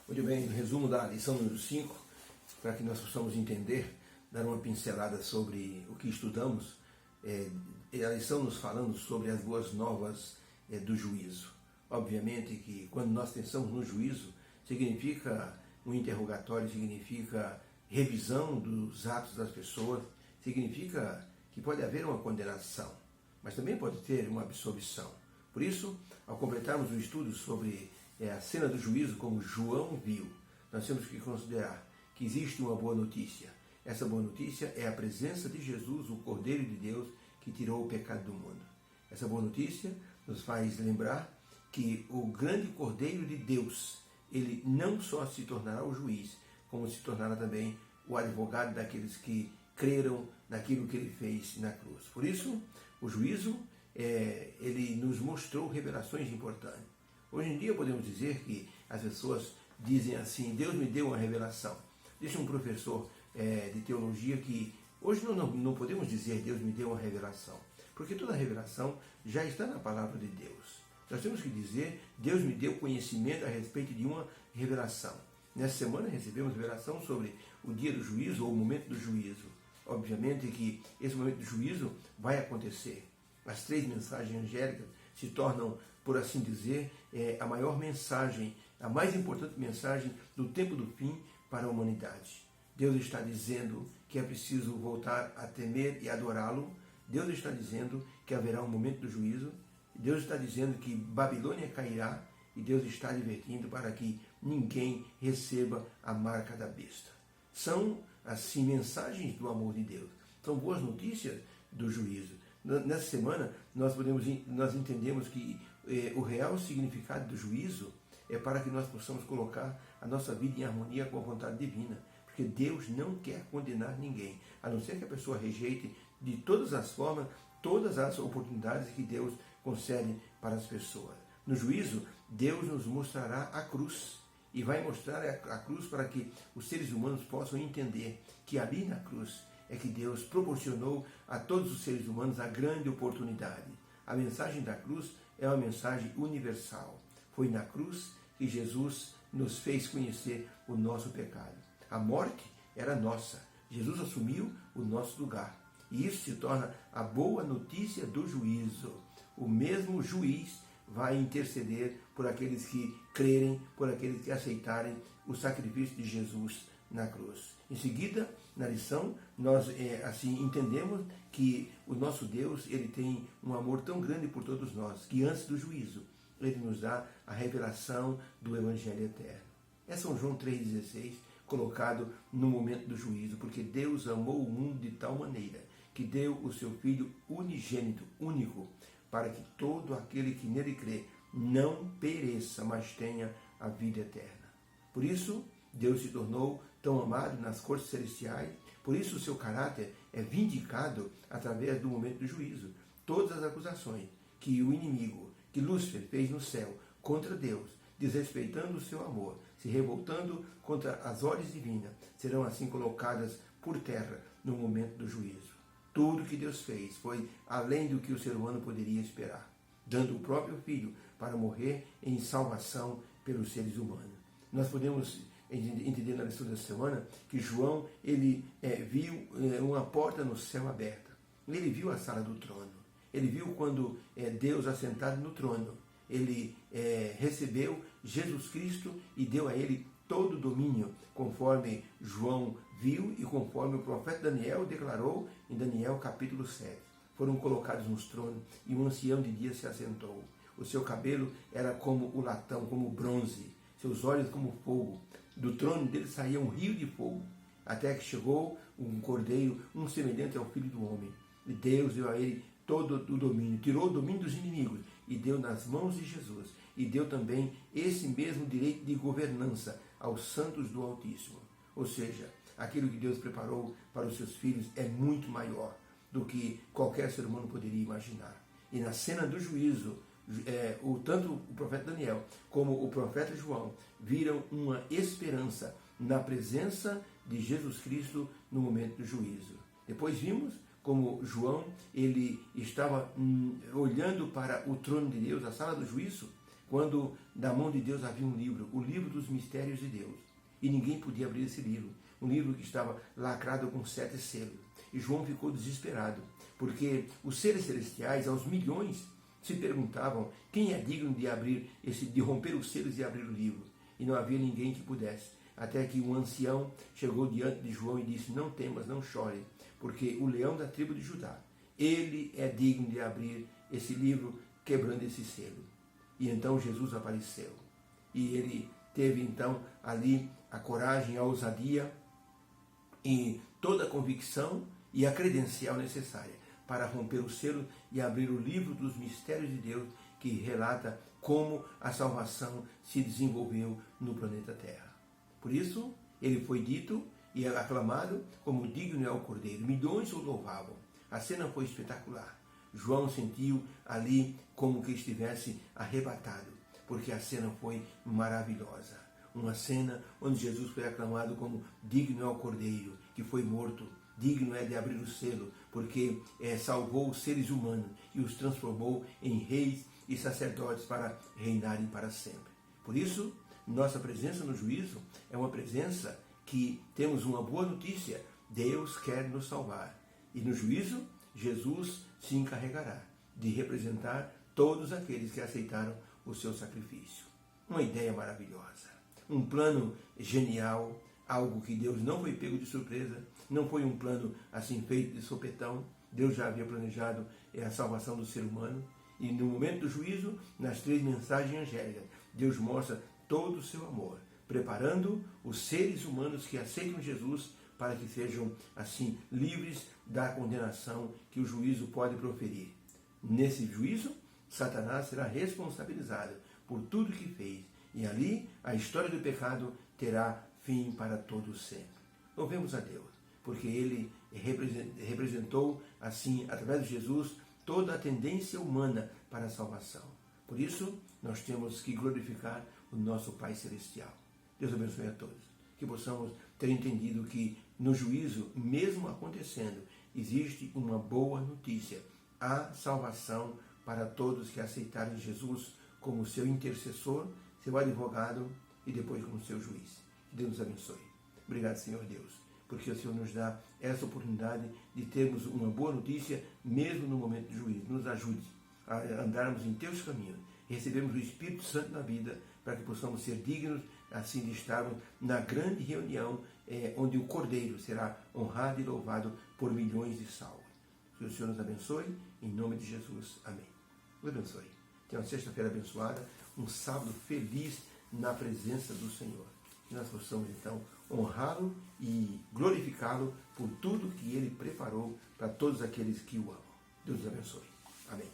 Muito bem, no resumo da lição número 5, para que nós possamos entender, dar uma pincelada sobre o que estudamos, a lição nos falando sobre as boas novas do juízo. Obviamente que quando nós pensamos no juízo, significa um interrogatório, significa revisão dos atos das pessoas, significa que pode haver uma condenação, mas também pode ter uma absolvição. Por isso, ao completarmos o estudo sobre a cena do juízo como João viu, nós temos que considerar que existe uma boa notícia. Essa boa notícia é a presença de Jesus, o Cordeiro de Deus, que tirou o pecado do mundo. Essa boa notícia nos faz lembrar que o grande Cordeiro de Deus, ele não só se tornará o juiz, como se tornará também o advogado daqueles que creram naquilo que ele fez na cruz. Por isso, o juízo, ele nos mostrou revelações importantes. Hoje em dia podemos dizer que as pessoas dizem assim: Deus me deu uma revelação. Disse um professor de teologia que hoje não podemos dizer Deus me deu uma revelação, porque toda revelação já está na palavra de Deus. Nós temos que dizer: Deus me deu conhecimento a respeito de uma revelação. Nessa semana recebemos revelação sobre o dia do juízo ou o momento do juízo. Obviamente que esse momento do juízo vai acontecer. As 3 mensagens angélicas se tornam, por assim dizer, a maior mensagem, a mais importante mensagem do tempo do fim para a humanidade. Deus está dizendo que é preciso voltar a temer e adorá-lo. Deus está dizendo que haverá um momento do juízo. Deus está dizendo que Babilônia cairá. E Deus está advertindo para que ninguém receba a marca da besta. São, assim, mensagens do amor de Deus. São boas notícias do juízo. Nessa semana, nós entendemos que o real significado do juízo é para que nós possamos colocar a nossa vida em harmonia com a vontade divina. Porque Deus não quer condenar ninguém, a não ser que a pessoa rejeite de todas as formas, todas as oportunidades que Deus concede para as pessoas. No juízo, Deus nos mostrará a cruz. E vai mostrar a cruz para que os seres humanos possam entender que ali na cruz é que Deus proporcionou a todos os seres humanos a grande oportunidade. A mensagem da cruz é uma mensagem universal. Foi na cruz que Jesus nos fez conhecer o nosso pecado. A morte era nossa. Jesus assumiu o nosso lugar. E isso se torna a boa notícia do juízo. O mesmo juiz vai interceder por aqueles que crerem, por aqueles que aceitarem o sacrifício de Jesus na cruz. Em seguida, na lição, nós assim entendemos que o nosso Deus, ele tem um amor tão grande por todos nós, que antes do juízo, ele nos dá a revelação do Evangelho eterno. É São João 3,16, colocado no momento do juízo, porque Deus amou o mundo de tal maneira que deu o seu Filho unigênito, único, para que todo aquele que nele crê não pereça, mas tenha a vida eterna. Por isso, Deus se tornou tão amado nas cortes celestiais, por isso o seu caráter é vindicado através do momento do juízo. Todas as acusações que o inimigo, que Lúcifer fez no céu contra Deus, desrespeitando o seu amor, se revoltando contra as ordens divinas, serão assim colocadas por terra no momento do juízo. Tudo que Deus fez foi além do que o ser humano poderia esperar, dando o próprio Filho para morrer em salvação pelos seres humanos. Nós podemos entender na lição dessa semana que João ele viu uma porta no céu aberta. Ele viu a sala do trono. Ele viu quando Deus assentado no trono. Ele recebeu Jesus Cristo e deu a ele todo o domínio, conforme João viu e conforme o profeta Daniel declarou em Daniel capítulo 7. Foram colocados nos tronos e um ancião de dia se assentou. O seu cabelo era como o latão, como o bronze, seus olhos como fogo. Do trono dele saía um rio de fogo, até que chegou um cordeiro, um semelhante ao Filho do Homem. E Deus deu a ele todo o domínio, tirou o domínio dos inimigos e deu nas mãos de Jesus. E deu também esse mesmo direito de governança aos santos do Altíssimo. Ou seja, aquilo que Deus preparou para os seus filhos é muito maior do que qualquer ser humano poderia imaginar. E na cena do juízo, tanto o profeta Daniel como o profeta João viram uma esperança na presença de Jesus Cristo no momento do juízo. Depois vimos como João ele estava olhando para o trono de Deus, a sala do juízo, quando na mão de Deus havia um livro, o livro dos mistérios de Deus, e ninguém podia abrir esse livro, um livro que estava lacrado com 7 selos. E João ficou desesperado, porque os seres celestiais, aos milhões, se perguntavam quem é digno de romper os selos e abrir o livro. E não havia ninguém que pudesse. Até que um ancião chegou diante de João e disse: não temas, não chore, porque o leão da tribo de Judá, ele é digno de abrir esse livro, quebrando esse selo. E então Jesus apareceu. E ele teve então ali a coragem, a ousadia e toda a convicção e a credencial necessária para romper o selo e abrir o livro dos mistérios de Deus, que relata como a salvação se desenvolveu no planeta Terra. Por isso, ele foi dito e aclamado como digno é o Cordeiro. Milhões o louvavam. A cena foi espetacular. João sentiu ali como que estivesse arrebatado, porque a cena foi maravilhosa. Uma cena onde Jesus foi aclamado como digno é o Cordeiro, que foi morto. Digno é de abrir o selo, porque salvou os seres humanos e os transformou em reis e sacerdotes para reinarem para sempre. Por isso, nossa presença no juízo é uma presença que temos uma boa notícia. Deus quer nos salvar. E no juízo, Jesus se encarregará de representar todos aqueles que aceitaram o seu sacrifício. Uma ideia maravilhosa, um plano genial, algo que Deus não foi pego de surpresa, não foi um plano assim feito de sopetão. Deus já havia planejado a salvação do ser humano. E no momento do juízo, nas 3 mensagens angélicas, Deus mostra todo o seu amor, preparando os seres humanos que aceitam Jesus para que sejam assim livres da condenação que o juízo pode proferir. Nesse juízo, Satanás será responsabilizado por tudo que fez, e ali a história do pecado terá fim para todo sempre. Louvemos a Deus, porque ele representou assim, através de Jesus, toda a tendência humana para a salvação. Por isso, nós temos que glorificar o nosso Pai Celestial. Deus abençoe a todos. Que possamos ter entendido que no juízo, mesmo acontecendo, existe uma boa notícia. Há salvação para todos que aceitarem Jesus como seu intercessor, seu advogado e depois como seu juiz. Que Deus nos abençoe. Obrigado, Senhor Deus, porque o Senhor nos dá essa oportunidade de termos uma boa notícia, mesmo no momento de juízo. Nos ajude a andarmos em teus caminhos, recebemos o Espírito Santo na vida, para que possamos ser dignos, assim, de estarmos na grande reunião, onde o Cordeiro será honrado e louvado por milhões de salvos. Que o Senhor nos abençoe, em nome de Jesus. Amém. Deus abençoe. Tenha uma sexta-feira abençoada, um sábado feliz na presença do Senhor. Que nós possamos, então, honrá-lo e glorificá-lo por tudo que ele preparou para todos aqueles que o amam. Deus nos abençoe. Amém.